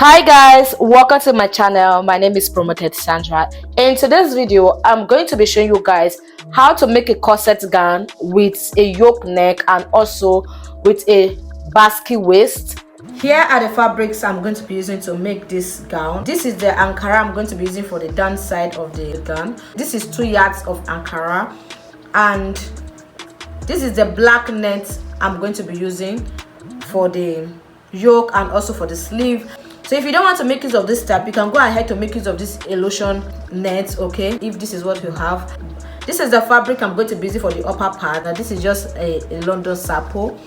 Hi guys, welcome to my channel. My name is Promoted Sandra. In today's video, I'm going to be showing you guys how to make a corset gown with a yoke neck and also with a basque waist. Here are the fabrics I'm going to be using to make this gown. This is the Ankara I'm going to be using for the down side of the gown. This is 2 yards of Ankara, and this is the black net I'm going to be using for the yoke and also for the sleeve. So if you don't want to make use of this type, you can go ahead to make use of this illusion net, okay, if this is what you have. This is the fabric I'm going to be using for the upper part. Now this is just a London Sapo,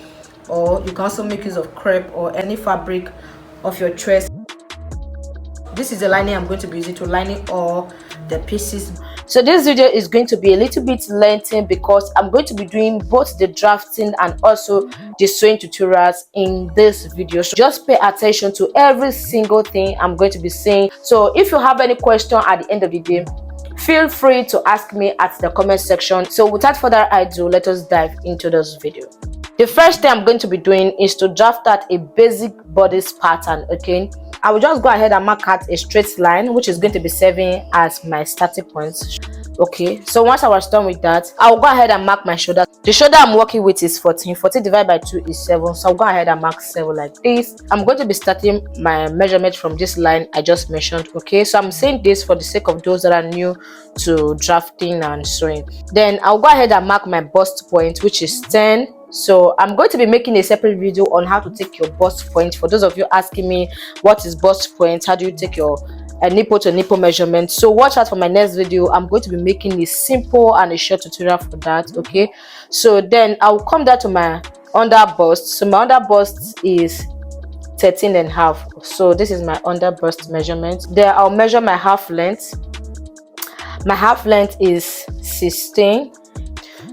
or you can also make use of crepe or any fabric of your choice. This is the lining I'm going to be using to lining all the pieces. So this video is going to be a little bit lengthy because I'm going to be doing both the drafting and also the sewing tutorials in this video. So just pay attention to every single thing I'm going to be saying. So if you have any question at the end of the day, feel free to ask me at the comment section. So without further ado, let us dive into this video. The first thing I'm going to be doing is to draft out a basic bodice pattern, okay. I will just go ahead and mark out a straight line, which is going to be serving as my starting point. Okay, so once I was done with that, I'll go ahead and mark my shoulder. The shoulder I'm working with is 14 divided by 2 is 7, so I'll go ahead and mark 7 like this. I'm going to be starting my measurement from this line I just mentioned, okay. So I'm saying this for the sake of those that are new to drafting and sewing. Then I'll go ahead and mark my bust point, which is 10. So I'm going to be making a separate video on how to take your bust point. For those of you asking me what is bust point, how do you take your nipple to nipple measurement, so watch out for my next video. I'm going to be making a simple and a short tutorial for that, okay. So then I'll come down to my under bust. So my under bust is 13.5. So this is my under bust measurement. There I'll measure my half length. My half length is 16.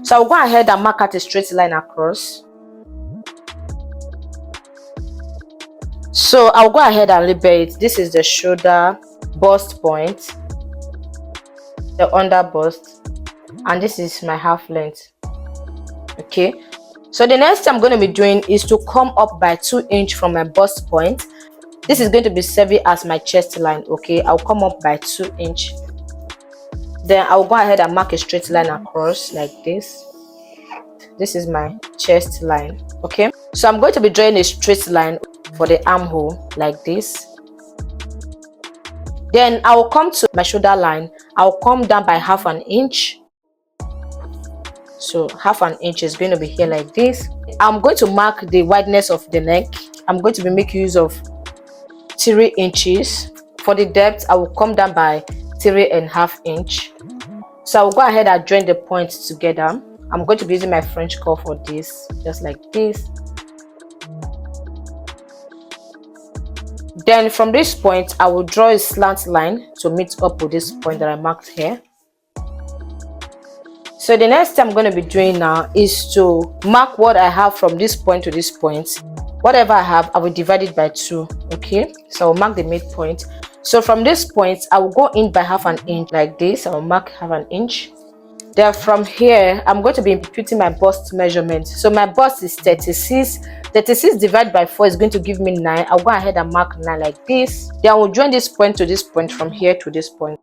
So I'll go ahead and mark out a straight line across. So I'll go ahead and label it. This is the shoulder bust point, the under bust, and this is my half length, okay. So the next thing I'm going to be doing is to come up by 2 inches from my bust point. This is going to be serving as my chest line, okay. I'll come up by 2 inches. Then I'll go ahead and mark a straight line across like this. This is my chest line, okay. So I'm going to be drawing a straight line for the armhole like this. Then I will come to my shoulder line. I'll come down by half an inch. So half an inch is going to be here like this. I'm going to mark the wideness of the neck. I'm going to be making use of 3 inches. For the depth, I will come down by 3.5 inches. So I will go ahead and join the points together. I'm going to be using my French curl for this, just like this. Then from this point, I will draw a slant line to meet up with this point that I marked here. So the next thing I'm going to be doing now is to mark what I have from this point to this point. Whatever I have, I will divide it by 2, okay. So I'll mark the midpoint. So from this point, I will go in by half an inch like this. I will mark half an inch. Then from here, I'm going to be imputing my bust measurement. So my bust is 36. 36 divided by 4 is going to give me 9. I'll go ahead and mark 9 like this. Then I will join this point to this point from here to this point.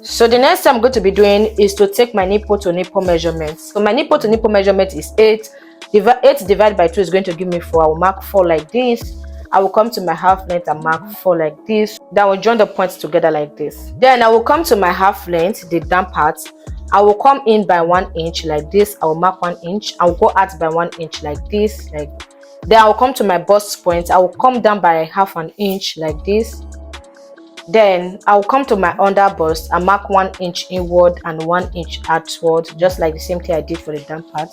So the next thing I'm going to be doing is to take my nipple to nipple measurement. So my nipple to nipple measurement is 8. 8 divided by 2 is going to give me 4. I will mark 4 like this. I will come to my half length and mark 4 like this. Then I will join the points together like this. Then I will come to my half length, the down part. I will come in by 1 inch like this. I will mark 1 inch. I will go out by 1 inch like this. Then I will come to my bust point. I will come down by half an inch like this. Then I will come to my under bust and mark 1 inch inward and 1 inch outward, just like the same thing I did for the down part,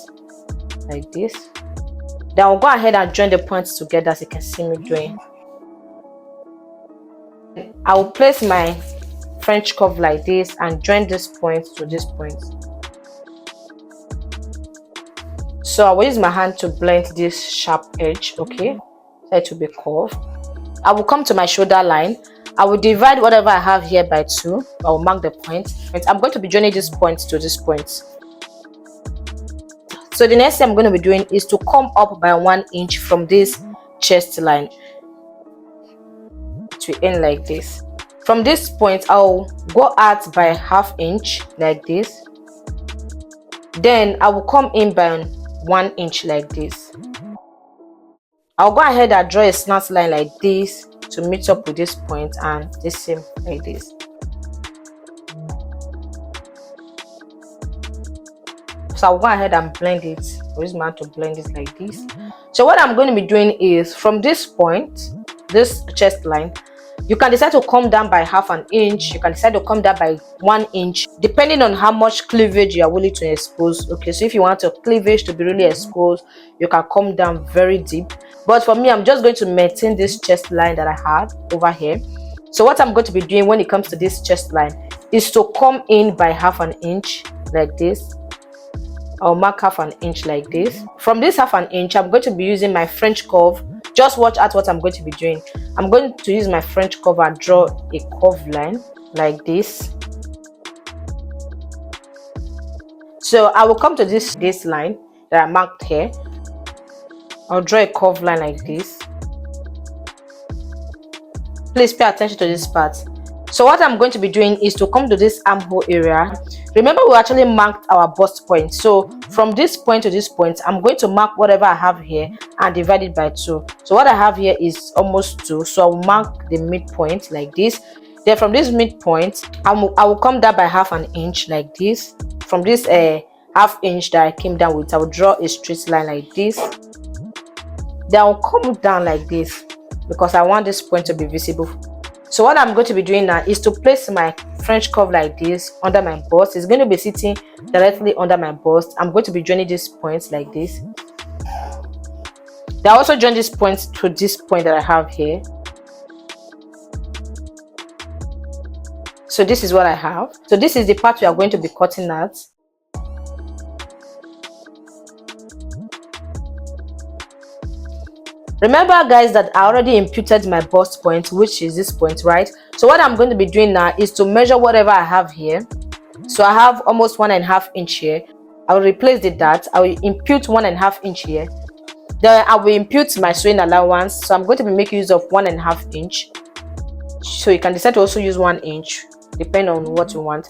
like this. Then I'll go ahead and join the points together as you can see me doing. I will place my French curve like this and join this point to this point. So I will use my hand to blend this sharp edge, okay, so it will be curved. I will come to my shoulder line. I will divide whatever I have here by 2. I will mark the point. I'm going to be joining this point to this point. So the next thing I'm going to be doing is to come up by 1 inch from this chest line to end like this. From this point, I'll go out by ½ inch like this. Then I will come in by 1 inch like this. I'll go ahead and draw a slant line like this to meet up with this point, and the same like this. So I'll go ahead and blend it. I'll use my hand to blend it like this. So what I'm going to be doing is, from this point, this chest line, you can decide to come down by ½ inch. You can decide to come down by 1 inch, depending on how much cleavage you are willing to expose. Okay, so if you want your cleavage to be really exposed, you can come down very deep. But for me, I'm just going to maintain this chest line that I had over here. So what I'm going to be doing when it comes to this chest line is to come in by ½ inch like this. I'll mark ½ inch like this. From this ½ inch, I'm going to be using my French curve. Just watch out what I'm going to be doing. I'm going to use my French curve and draw a curve line like this. So I will come to this line that I marked here. I'll draw a curve line like this. Please pay attention to this part. So what I'm going to be doing is to come to this armhole area. Remember, we actually marked our bust point. So from this point to this point, I'm going to mark whatever I have here and divide it by 2. So what I have here is almost 2. So I'll mark the midpoint like this. Then from this midpoint, I will come down by ½ inch like this. From this ½ inch that I came down with, I will draw a straight line like this. Then I'll come down like this because I want this point to be visible. So what I'm going to be doing now is to place my French curve like this under my bust. It's going to be sitting directly under my bust. I'm going to be joining these points like this. Then I also join this point to this point that I have here. So this is what I have. So this is the part we are going to be cutting out. Remember guys that I already imputed my bust point, which is this point, right? So what I'm going to be doing now is to measure whatever I have here. So I have almost 1½ inch here. I will replace the dart. I will impute 1½ inch here. Then I will impute my sewing allowance. So I'm going to be making use of 1½ inch. So you can decide to also use 1 inch, depending on what you want.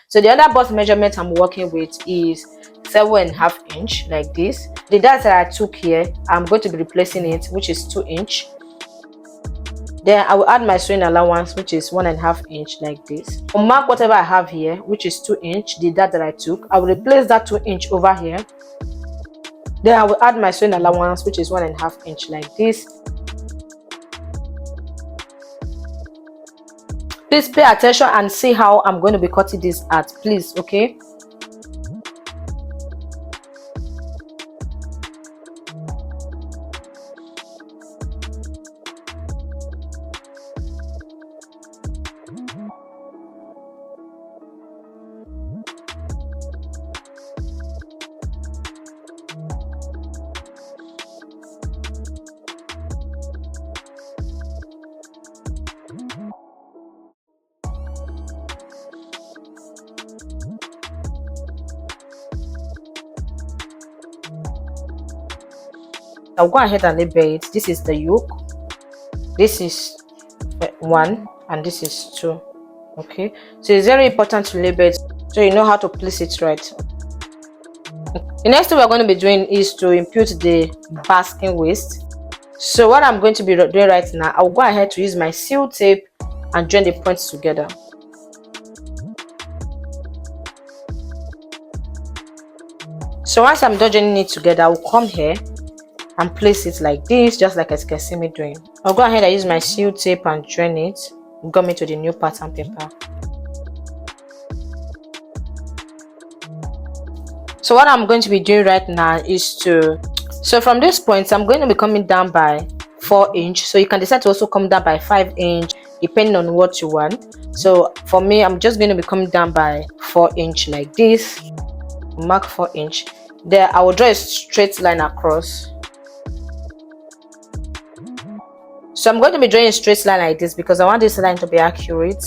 So the other bust measurement I'm working with is 7½ inch like this. The dart that I took here, I'm going to be replacing it, which is 2 inch. Then I will add my sewing allowance, which is 1½ inch like this. I'll mark whatever I have here, which is 2 inch, the dart that I took. I will replace that 2 inch over here. Then I will add my sewing allowance, which is 1½ inch like this. Please pay attention and see how I'm going to be cutting this out, please, okay? I'll go ahead and label it. This is the yoke, this is 1, and this is 2. Okay, so it's very important to label it so you know how to place it right. The next thing we're going to be doing is to impute the basking waist. So what I'm going to be doing right now, I'll go ahead to use my seal tape and join the points together. So once I'm done joining it together, I'll come here and place it like this, just like as you can see me doing. I'll go ahead and use my seal tape and join it, gum it to the new pattern paper. So what I'm going to be doing right now is so from this point, I'm going to be coming down by 4 inch. So you can decide to also come down by 5 inch, depending on what you want. So for me, I'm just going to be coming down by 4 inch like this. Mark 4 inch. There, I will draw a straight line across. So I'm going to be drawing a straight line like this because I want this line to be accurate.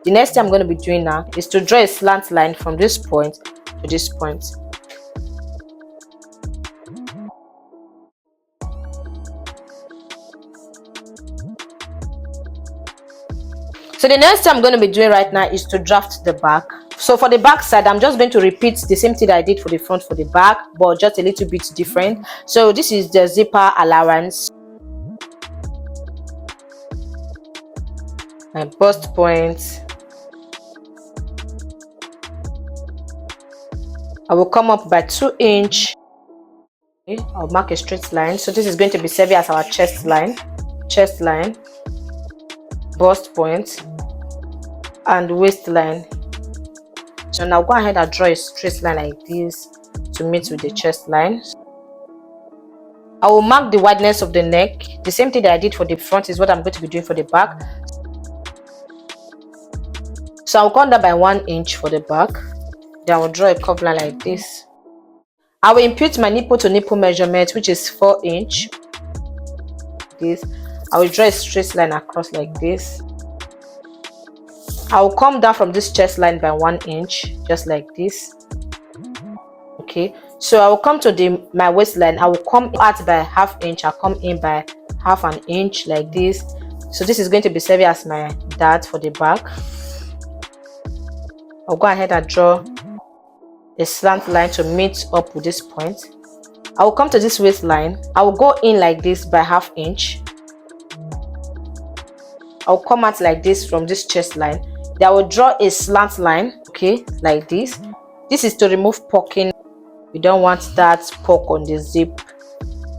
The next thing I'm going to be doing now is to draw a slant line from this point to this point. So the next thing I'm going to be doing right now is to draft the back. So for the back side, I'm just going to repeat the same thing that I did for the front for the back, but just a little bit different. So this is the zipper allowance, my bust point. I will come up by 2 inches. Okay, I'll mark a straight line. So this is going to be serving as our chest line, bust point, and waistline. So now go ahead and draw a straight line like this to meet with the chest line. I will mark the wideness of the neck. The same thing that I did for the front is what I'm going to be doing for the back. So I'll come down by 1 inch for the back. Then I will draw a curve line like this. I will impute my nipple to nipple measurement, which is 4 inches. This. I will draw a straight line across like this. I will come down from this chest line by 1 inch, just like this. Okay, so I will come to my waistline. I will come out by ½ inch. I'll come in by ½ inch like this. So this is going to be serving as my dart for the back. I'll go ahead and draw a slant line to meet up with this point. I will come to this waistline. I will go in like this by ½ inch. I'll come out like this from this chest line. Then I will draw a slant line, okay, like this. This is to remove poking. We don't want that poke on the zip,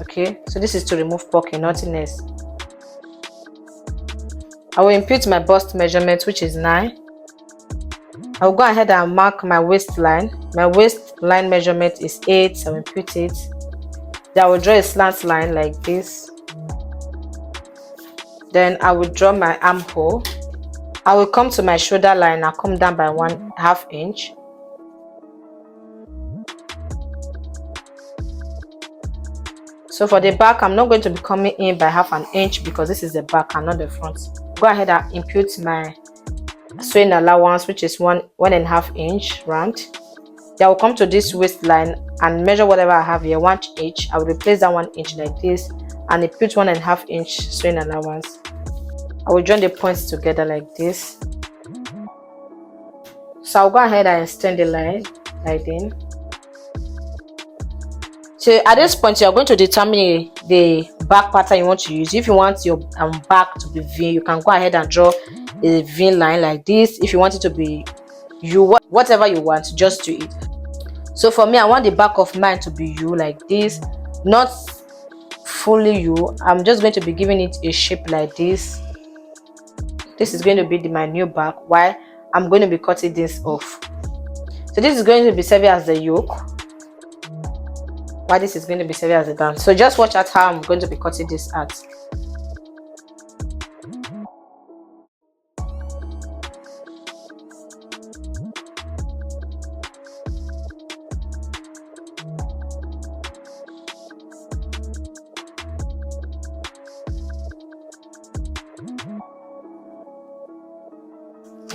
okay. So this is to remove poking, nothing else. I will impute my bust measurement, which is 9. I will go ahead and mark my waistline. My waistline measurement is 8. I will impute it. Then I will draw a slant line like this. Then I will draw my armhole. I will come to my shoulder line. I'll come down by 1/2 inch. So for the back, I'm not going to be coming in by ½ inch because this is the back and not the front. Go ahead and impute my sewing allowance, which is 1.5 inch round. Then I will come to this waistline and measure whatever I have here, 1 inch. I will replace that 1 inch like this and impute 1.5 inch sewing allowance. I will join the points together like this. So I'll go ahead and extend the line like in. So at this point, you're going to determine the back pattern you want to use. If you want your back to be V, you can go ahead and draw a V line like this. If you want it to be U, whatever you want, just do it. So for me, I want the back of mine to be U like this, not fully U. I'm just going to be giving it a shape like this. This is going to be my new back, while I'm going to be cutting this off. So this is going to be serving as the yoke, while this is going to be serving as the gown. So just watch out how I'm going to be cutting this out.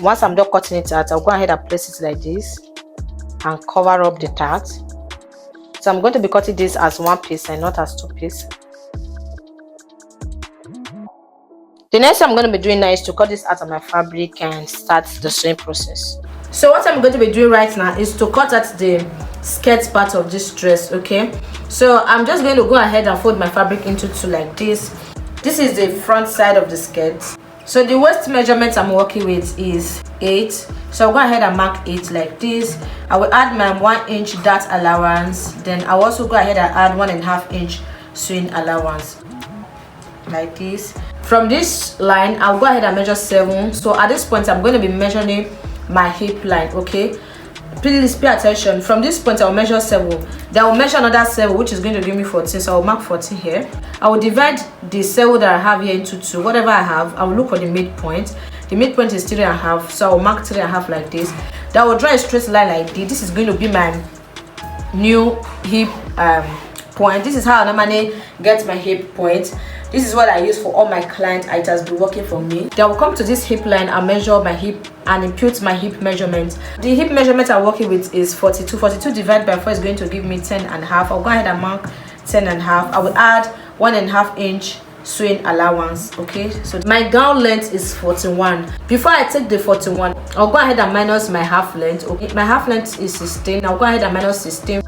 Once I'm done cutting it out, I'll go ahead and place it like this and cover up the dart. So I'm going to be cutting this as 1 piece and not as 2 pieces. The next thing I'm going to be doing now is to cut this out of my fabric and start the sewing process. So what I'm going to be doing right now is to cut out the skirt part of this dress, okay? So I'm just going to go ahead and fold my fabric into 2 like this. This is the front side of the skirt. So the waist measurement I'm working with is 8. So I'll go ahead and mark 8 like this. I will add my 1 inch dart allowance. Then I'll also go ahead and add 1.5 inch sewing allowance like this. From this line, I'll go ahead and measure 7. So at this point, I'm going to be measuring my hip line, okay? Please pay attention. From this point, I'll measure 7. Then I'll measure another 7, which is going to give me 14. So I'll mark 14 here. I will divide the 7 that I have here into 2. Whatever I have, I will look for the midpoint. The midpoint is 3.5. So I'll mark 3.5 like this. Then I will draw a straight line like this. This is going to be my new hip point. This is how I normally get my hip point. This is what I use for all my clients. It has been working for me. Then I will come to this hip line and measure my hip and impute my hip measurement. The hip measurement I'm working with is 42. 42 divided by 4 is going to give me 10.5. I'll go ahead and mark 10.5. I will add 1.5 inch sewing allowance. Okay, so my gown length is 41. Before I take the 41, I'll go ahead and minus my half length. Okay, my half length is 16. I'll go ahead and minus 16.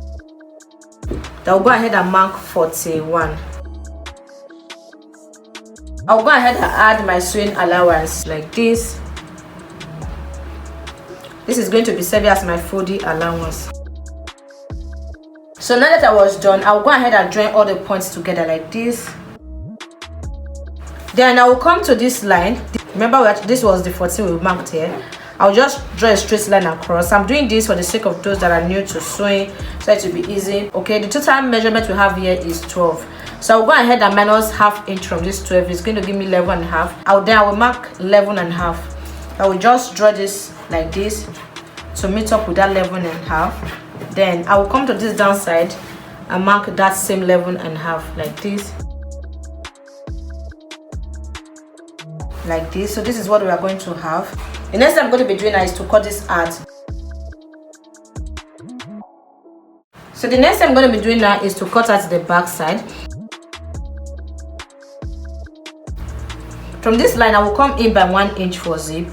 I'll go ahead and mark 41. I'll go ahead and add my sewing allowance like this. This is going to be serving as my folding allowance. So now that I was done, I'll go ahead and join all the points together like this. Then I will come to this line. Remember that this was the 14 we marked here. I'll just draw a straight line across. I'm doing this for the sake of those that are new to sewing, so it will be easy. Okay, the total measurement we have here is 12. So I'll go ahead and minus ½ inch from this 12. It's going to give me 11.5. I will mark 11.5. I will just draw this like this to meet up with that 11.5. Then I will come to this downside and mark that same 11.5 like this. Like this. So this is what we are going to have. The next thing I'm going to be doing now is to cut this out. So the next thing I'm going to be doing now is to cut out the back side. From this line, I will come in by 1 inch for zip.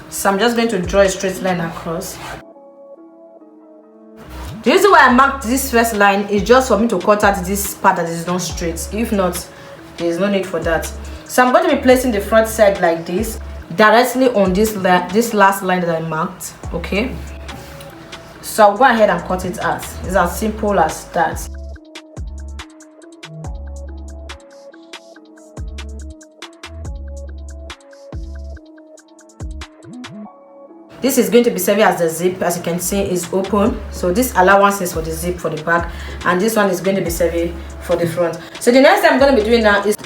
So I'm just going to draw a straight line across. The reason why I marked this first line is just for me to cut out this part that is not straight. If not, there is no need for that. So I'm going to be placing the front side like this, directly on this last line that I marked. Okay, so I'll go ahead and cut it out. It's as simple as that. This is going to be serving as the zip. As you can see, is open. So this allowance is for the zip for the back, and this one is going to be serving for the front. So the next thing I'm going to be doing now is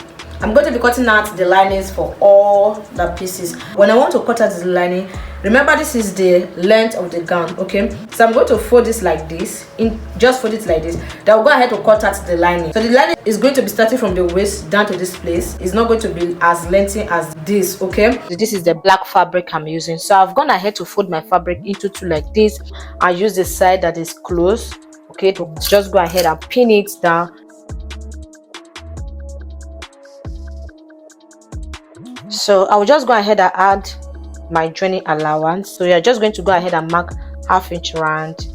I'm going to be cutting out the linings for all the pieces. When I want to cut out the lining, remember this is the length of the gown. Okay, so I'm going to fold this like this, just fold it like this. Then I'll go ahead to cut out the lining. So the lining is going to be starting from the waist down to this place. It's not going to be as lengthy as this. Okay, this is the black fabric I'm using. So I've gone ahead to fold my fabric into two like this. I use the side that is closed. Okay, to just go ahead and pin it down. So I will just go ahead and add my joining allowance. So you're just going to go ahead and mark ½ inch round.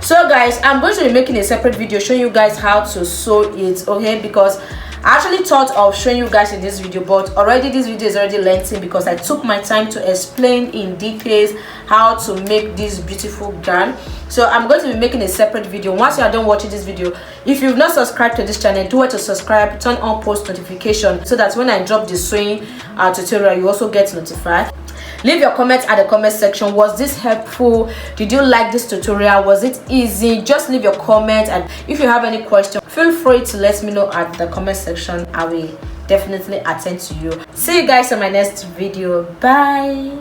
So guys, I'm going to be making a separate video showing you guys how to sew it, okay, because I actually thought of showing you guys in this video, but already this video is already lengthy because I took my time to explain in details how to make this beautiful gown. So I'm going to be making a separate video. Once you are done watching this video, if you've not subscribed to this channel, do it to subscribe, turn on post notification so that when I drop the sewing tutorial, you also get notified. Leave your comments at the comment section. Was this helpful? Did you like this tutorial? Was it easy? Just leave your comment, and if you have any question, feel free to let me know at the comment section. I will definitely attend to you. See you guys in my next video. Bye.